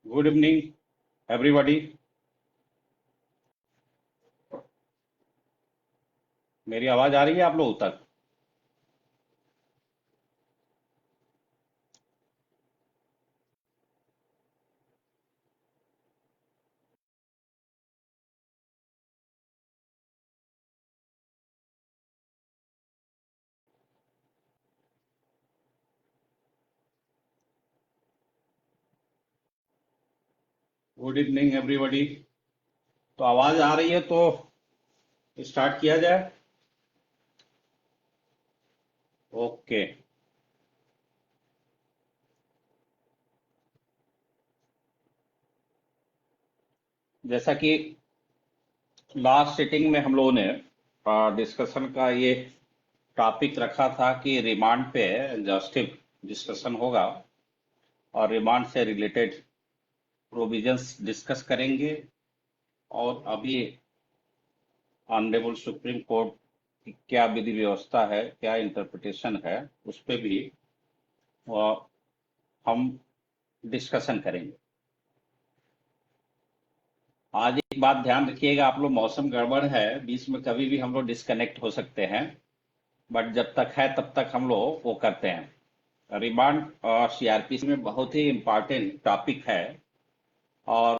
Good evening everybody. मेरी आवाज आ रही है आप लोगों तक? Good evening everybody. तो आवाज आ रही है तो स्टार्ट किया जाए। ओके। जैसा कि लास्ट सिटिंग में हम लोगों ने डिस्कशन का ये टॉपिक रखा था कि रिमांड पे एग्जॉस्टिव डिस्कशन होगा और रिमांड से रिलेटेड प्रोविजंस डिस्कस करेंगे। और अभी ऑनरेबल सुप्रीम कोर्ट की क्या विधि व्यवस्था है, क्या इंटरप्रिटेशन है, उस पे भी अ, हम डिस्कशन करेंगे। आज एक बात ध्यान रखिएगा आप लोग, मौसम गड़बड़ है, बीच में कभी भी हम लोग डिस्कनेक्ट हो सकते हैं। बट जब तक है तब तक हम लोग वो करते हैं। रिमांड और सीआरपीसी में बहुत ही इंपॉर्टेंट टॉपिक है और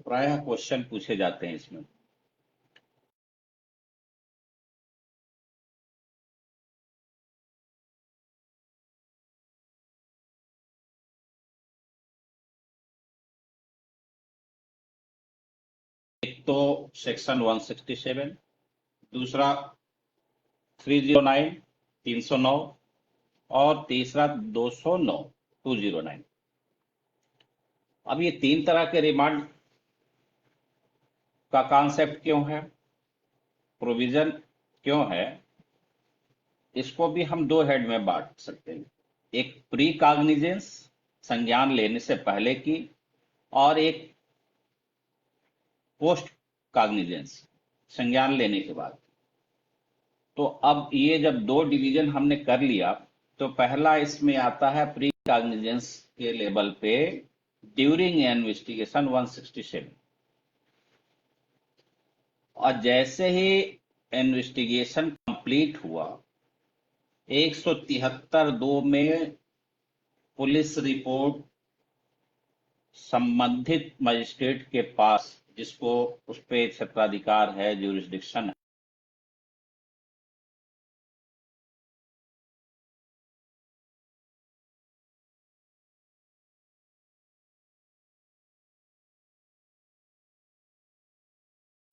प्रायः क्वेश्चन पूछे जाते हैं इसमें। एक तो सेक्शन 167, दूसरा 309, 309 और तीसरा 209, 209। अब ये तीन तरह के रिमांड का कॉन्सेप्ट क्यों है, प्रोविजन क्यों है, इसको भी हम दो हेड में बांट सकते हैं। एक प्री कॉग्निजेंस, संज्ञान लेने से पहले की, और एक पोस्ट कॉग्निजेंस, संज्ञान लेने के बाद। तो अब ये जब दो डिवीजन हमने कर लिया तो पहला इसमें आता है प्री कॉग्निजेंस के लेवल पे ड्यूरिंग इन्वेस्टिगेशन 167। और जैसे ही इन्वेस्टिगेशन कंप्लीट हुआ 173(2) में पुलिस रिपोर्ट संबंधित मजिस्ट्रेट के पास, जिसको उस पे क्षेत्राधिकार है, ज्यूरिसडिक्शन है,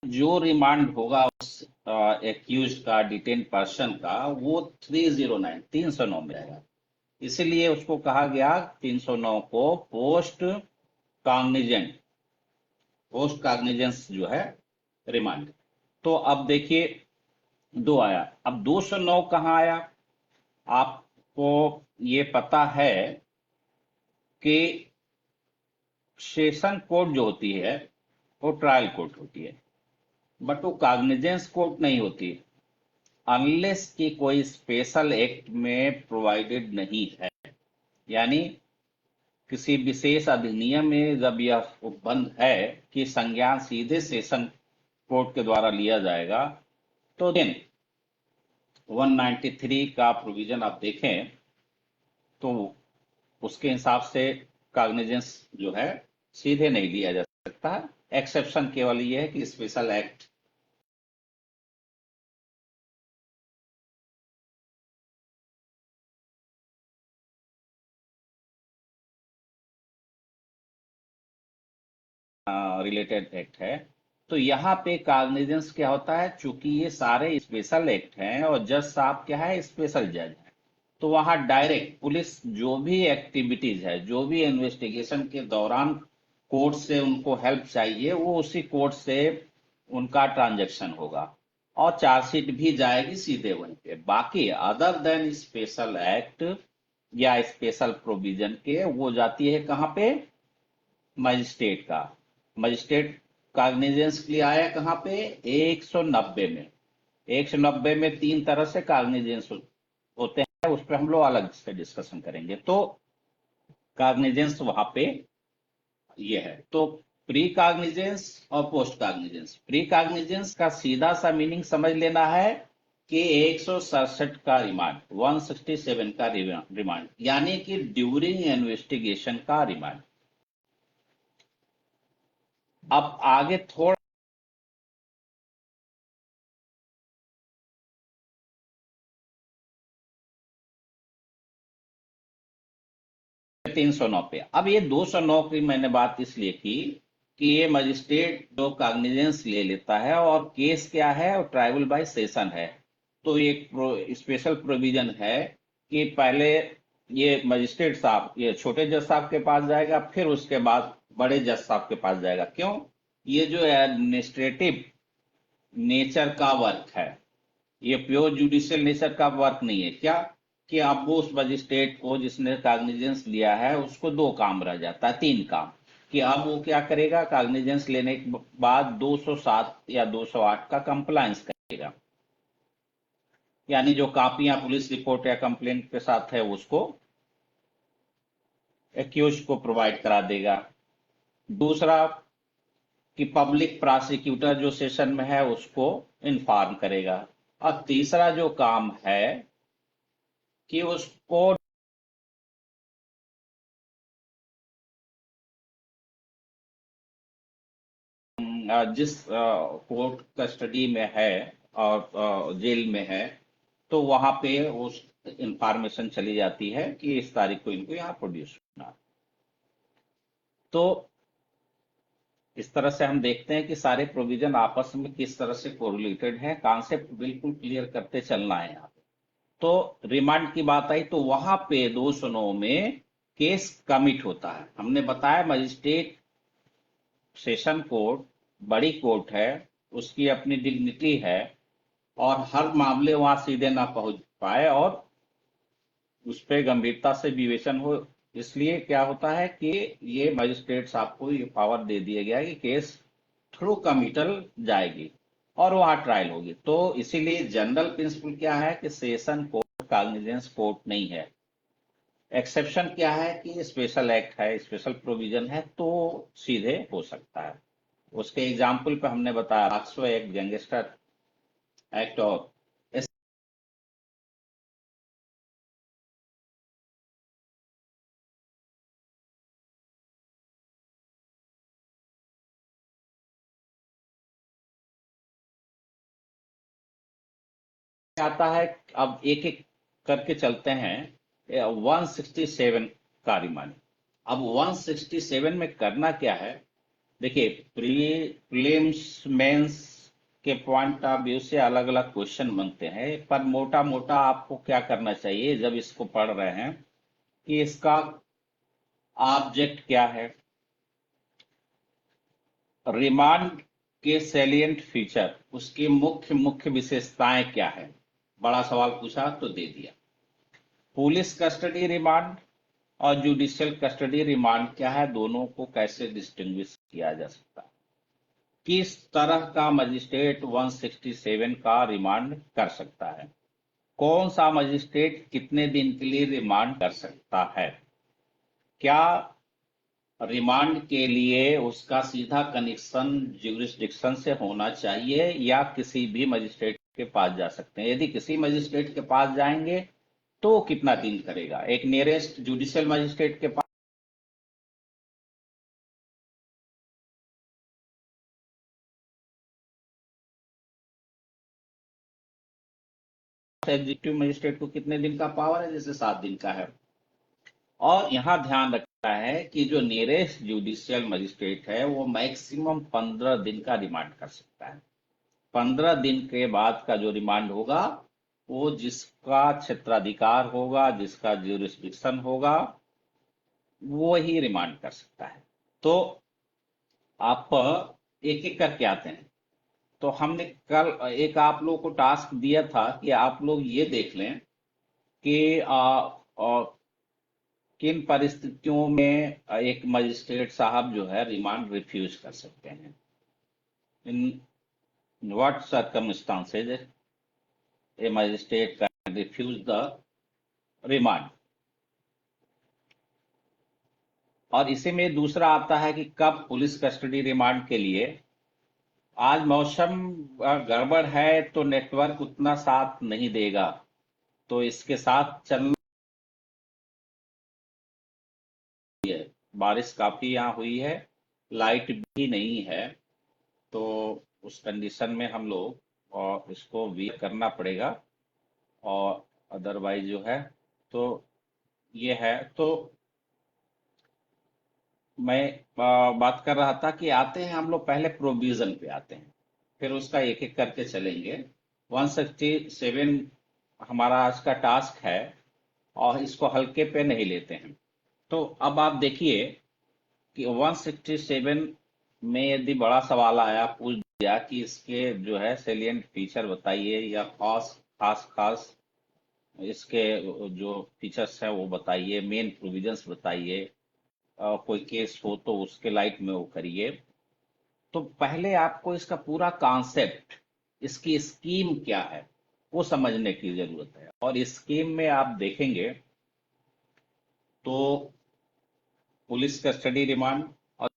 जो रिमांड होगा उस एक्यूज का, डिटेन पर्सन का, वो 309, 309 में आएगा। इसीलिए उसको कहा गया 309 को पोस्ट कॉग्निजेंट, पोस्ट कॉग्निजेंस जो है रिमांड। तो अब देखिए दो आया, अब 209 कहाँ आया? आपको ये पता है कि सेशन कोर्ट जो होती है वो ट्रायल कोर्ट होती है, बट वो कॉग्निजेंस कोर्ट नहीं होती अनलेस कि कोई स्पेशल एक्ट में प्रोवाइडेड नहीं है। यानी किसी विशेष अधिनियम में जब यह उपबंध है कि संज्ञान सीधे सेशन कोर्ट के द्वारा लिया जाएगा, तो देन 193 का प्रोविजन आप देखें तो उसके हिसाब से कॉग्निजेंस जो है सीधे नहीं लिया जा सकता है। एक्सेप्शन केवल ये है कि स्पेशल एक्ट रिलेटेड एक्ट है। तो यहाँ पे कॉग्निजेंस क्या होता है, चूंकि ये सारे स्पेशल एक्ट हैं और जज साहब क्या है, स्पेशल जज है, तो वहां डायरेक्ट पुलिस जो भी एक्टिविटीज है, जो भी इन्वेस्टिगेशन के दौरान कोर्ट से उनको हेल्प चाहिए, वो उसी कोर्ट से उनका ट्रांजैक्शन होगा और चार्जशीट भी जाएगी सीधे वहीं पे। बाकी अदर देन स्पेशल एक्ट या स्पेशल प्रोविजन के, वो जाती है कहाँ पे, मजिस्ट्रेट का। मजिस्ट्रेट कॉग्निजेंस के लिए आया कहाँ पे, 190 में। 190 में तीन तरह से कॉग्निजेंस होते हैं, उस पर हम लोग अलग से डिस्कशन करेंगे। तो कॉग्निजेंस वहां पे ये है। तो प्री कॉग्निजेंस और पोस्ट कॉग्निजेंस। प्री कॉग्निजेंस का सीधा सा मीनिंग समझ लेना है कि 167 का रिमांड, 167 का रिमांड, यानी कि ड्यूरिंग इन्वेस्टिगेशन का रिमांड। अब आगे थोड़ा 309 पे। अब ये 209 की मैंने बात इसलिए की कि ये मजिस्ट्रेट जो कॉग्निजेंस ले लेता है, और केस क्या है, और ट्राइबल बाय सेशन है। तो एक स्पेशल प्रोविजन है कि पहले ये मजिस्ट्रेट साहब ये छोटे जज साहब के पास जाएगा, फिर उसके बाद बड़े जज साहब के पास जाएगा। क्यों? ये जो एडमिनिस्ट्रेटिव नेचर का वर्क है, ये प्योर जुडिशियल नेचर का वर्क नहीं है। क्या कि अब वो उस मजिस्ट्रेट को जिसने कॉग्निजेंस लिया है उसको दो काम रह जाता है, तीन काम, कि अब वो क्या करेगा, कॉग्निजेंस लेने के बाद 207 या 208 का कंप्लायंस करेगा, यानी जो कापियां पुलिस रिपोर्ट या कंप्लेंट के साथ है उसको एक्यूज को प्रोवाइड करा देगा। दूसरा कि पब्लिक प्रोसिक्यूटर जो सेशन में है उसको इन्फॉर्म करेगा। और तीसरा जो काम है कि उसको जिस कोर्ट कस्टडी में है और जेल में है, तो वहां पे उस इंफॉर्मेशन चली जाती है कि इस तारीख को इनको यहाँ प्रोड्यूस करना। तो इस तरह से हम देखते हैं कि सारे प्रोविजन आपस में किस तरह से कोरिलेटेड है। कॉन्सेप्ट बिल्कुल क्लियर करते चलना है यहाँ पे। तो रिमांड की बात आई तो वहां पे 209 में केस कमिट होता है। हमने बताया मजिस्ट्रेट सेशन कोर्ट बड़ी कोर्ट है, उसकी अपनी डिग्निटी है, और हर मामले वहां सीधे ना पहुंच पाए और उस पर गंभीरता से विवेचन हो। इसलिए क्या होता है कि ये मजिस्ट्रेट साहब को ये पावर दे दिया गया है कि केस थ्रू कमिटल जाएगी और वहां ट्रायल होगी। तो इसीलिए जनरल प्रिंसिपल क्या है कि सेशन कोर्ट कॉग्निजेंस कोर्ट नहीं है। एक्सेप्शन क्या है कि स्पेशल एक्ट है, स्पेशल प्रोविजन है, तो सीधे हो सकता है। उसके एग्जाम्पल पे हमने बताया पॉक्सो एक्ट, गैंगस्टर एक्ट, और आता है। अब एक एक करके चलते हैं। 167 का रिमांड। अब 167 में करना क्या है? देखिए, प्रीलिम्स मेंस के पॉइंट ऑफ व्यू से अलग अलग क्वेश्चन बनते हैं, पर मोटा मोटा आपको क्या करना चाहिए जब इसको पढ़ रहे हैं कि इसका ऑब्जेक्ट क्या है, रिमांड के सैलिएंट फीचर, उसकी मुख्य मुख्य विशेषताएं क्या है। बड़ा सवाल पूछा तो दे दिया। पुलिस कस्टडी रिमांड और जुडिशियल कस्टडी रिमांड क्या है, दोनों को कैसे डिस्टिंग्विश किया जा सकता है, किस तरह का मजिस्ट्रेट 167 का रिमांड कर सकता है, कौन सा मजिस्ट्रेट कितने दिन के लिए रिमांड कर सकता है, क्या रिमांड के लिए उसका सीधा कनेक्शन ज्यूरिसडिक्शन से होना चाहिए या किसी भी मजिस्ट्रेट के पास जा सकते हैं। यदि किसी मजिस्ट्रेट के पास जाएंगे तो कितना दिन करेगा, एक नियरेस्ट जुडिशियल मजिस्ट्रेट के पास एग्जीक्यूटिव मजिस्ट्रेट को कितने दिन का पावर है, जैसे 7 दिन का है। और यहां ध्यान रखना है कि जो नियरेस्ट जुडिशियल मजिस्ट्रेट है वो मैक्सिमम 15 दिन का रिमांड कर सकता है। 15 दिन के बाद का जो रिमांड होगा वो जिसका क्षेत्राधिकार होगा, जिसका ज्यूरिसडिक्शन होगा, वो ही रिमांड कर सकता है। तो आप एक एक करके आते हैं। तो हमने कल एक आप लोगों को टास्क दिया था कि आप लोग ये देख लें कि किन परिस्थितियों में एक मजिस्ट्रेट साहब जो है रिमांड रिफ्यूज कर सकते हैं। In what circumstances a magistrate can refuse the remand. और इसी में दूसरा आता है कि कब पुलिस कस्टडी रिमांड के लिए। आज मौसम गड़बड़ है तो नेटवर्क उतना साथ नहीं देगा, तो इसके साथ चलना है। बारिश काफी यहाँ हुई है, लाइट भी नहीं है, तो उस कंडीशन में हम लोग और इसको वी करना पड़ेगा। और अदरवाइज जो है तो ये है। तो मैं बात कर रहा था कि आते हैं हम लोग पहले प्रोविजन पे आते हैं, फिर उसका एक एक करके चलेंगे। 167 हमारा आज का टास्क है और इसको हल्के पे नहीं लेते हैं। तो अब आप देखिए कि 167 में यदि बड़ा सवाल आया, पूछ दिया कि इसके जो है सेलिएंट फीचर बताइए या खास खास खास इसके जो फीचर्स हैं वो बताइए, मेन प्रोविजंस बताइए, कोई केस हो तो उसके लाइट में वो करिए। तो पहले आपको इसका पूरा कॉन्सेप्ट, इसकी स्कीम क्या है, वो समझने की जरूरत है। और इस स्कीम में आप देखेंगे तो पुलिस कस्टडी रिमांड और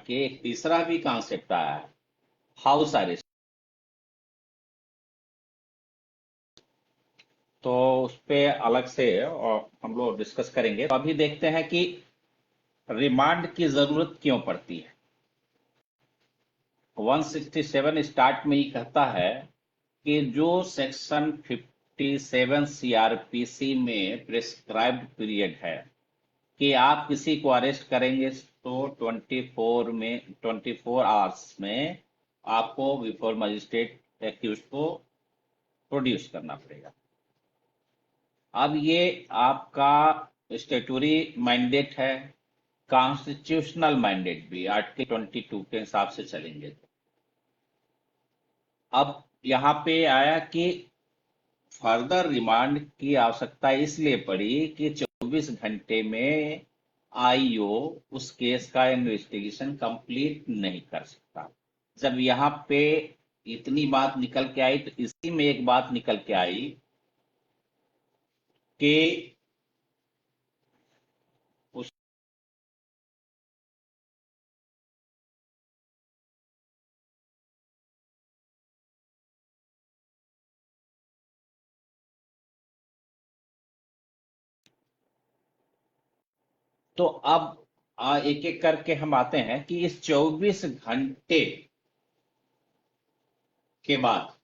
के एक तीसरा भी कॉन्सेप्ट आया है, हाउस अरेस्ट। तो उस पे अलग से और हम लोग डिस्कस करेंगे। तो अभी देखते हैं कि रिमांड की जरूरत क्यों पड़ती है। 167 स्टार्ट में ही कहता है कि जो सेक्शन 57 सीआरपीसी में प्रिस्क्राइब्ड पीरियड है कि आप किसी को अरेस्ट करेंगे तो 24 आवर्स में आपको बिफोर मजिस्ट्रेट एक्यूज को प्रोड्यूस करना पड़ेगा। अब ये आपका स्टेटूरी मैंडेट है, कॉन्स्टिट्यूशनल मैंडेट भी, आर्टिकल 22 के हिसाब से चलेंगे। अब यहाँ पे आया कि फर्दर रिमांड की आवश्यकता इसलिए पड़ी कि 24 घंटे में आईओ उस केस का इन्वेस्टिगेशन कंप्लीट नहीं कर सकता। जब यहाँ पे इतनी बात निकल के आई, तो इसी में एक बात निकल के आई कि उस तो अब एक एक करके हम आते हैं कि इस 24 घंटे के बाद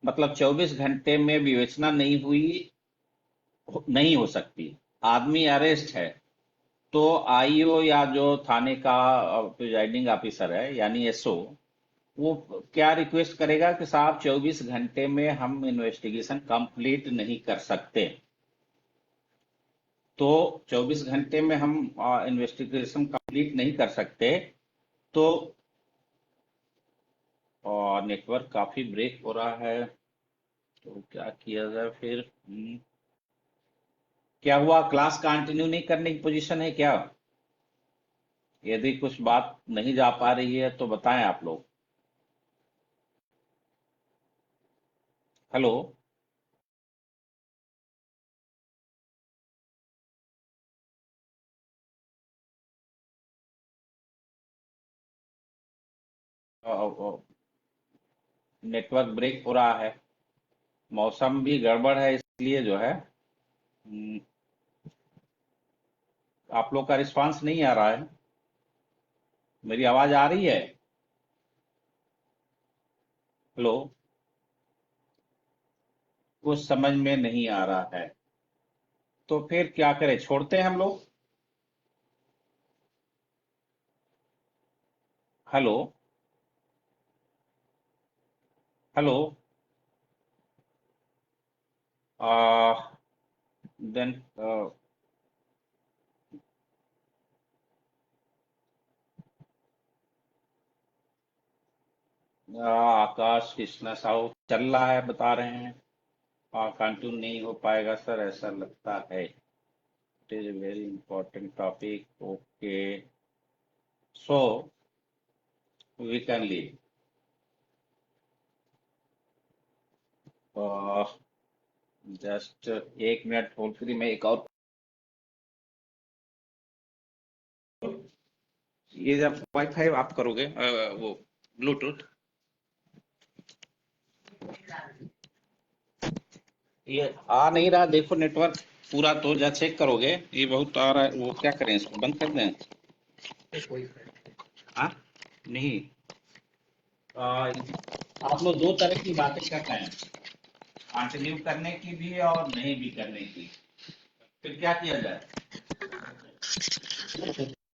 मतलब 24 घंटे में विवेचना नहीं हुई, नहीं हो सकती। आदमी अरेस्ट है तो आईओ या जो थाने का प्रिजाइडिंग ऑफिसर है यानी एसओ, वो क्या रिक्वेस्ट करेगा कि साहब 24 घंटे में हम इन्वेस्टिगेशन कंप्लीट नहीं कर सकते। तो 24 घंटे में हम इन्वेस्टिगेशन कंप्लीट नहीं कर सकते तो नेटवर्क काफी ब्रेक हो रहा है, तो क्या किया जाए फिर। क्या हुआ, क्लास कंटिन्यू नहीं करने की पोजीशन है क्या? यदि कुछ बात नहीं जा पा रही है तो बताएं आप लोग। हेलो। नेटवर्क ब्रेक हो रहा है, मौसम भी गड़बड़ है, इसलिए जो है आप लोग का रिस्पांस नहीं आ रहा है। मेरी आवाज आ रही है? हेलो। कुछ समझ में नहीं आ रहा है, तो फिर क्या करें, छोड़ते हैं हम लोग। हेलो। हेलो। देन आकाश कृष्णा साहू चल रहा है बता रहे हैं। कंटिन्यू नहीं हो पाएगा सर, ऐसा लगता है। It is a very important topic. Okay, so we can leave. Just 1 minute hold करिए, मैं एक और, ये जब वाईफाई आप करोगे वो ब्लूटूथ, ये आ नहीं रहा, देखो नेटवर्क पूरा, तो जब चेक करोगे ये बहुत आ रहा है, वो क्या करें, इसको बंद कर दें? हाँ, नहीं, आप लोग दो तरह की बातें कर रहे हैं, कंटिन्यू करने की भी और नहीं भी करने की, फिर क्या किया जाए?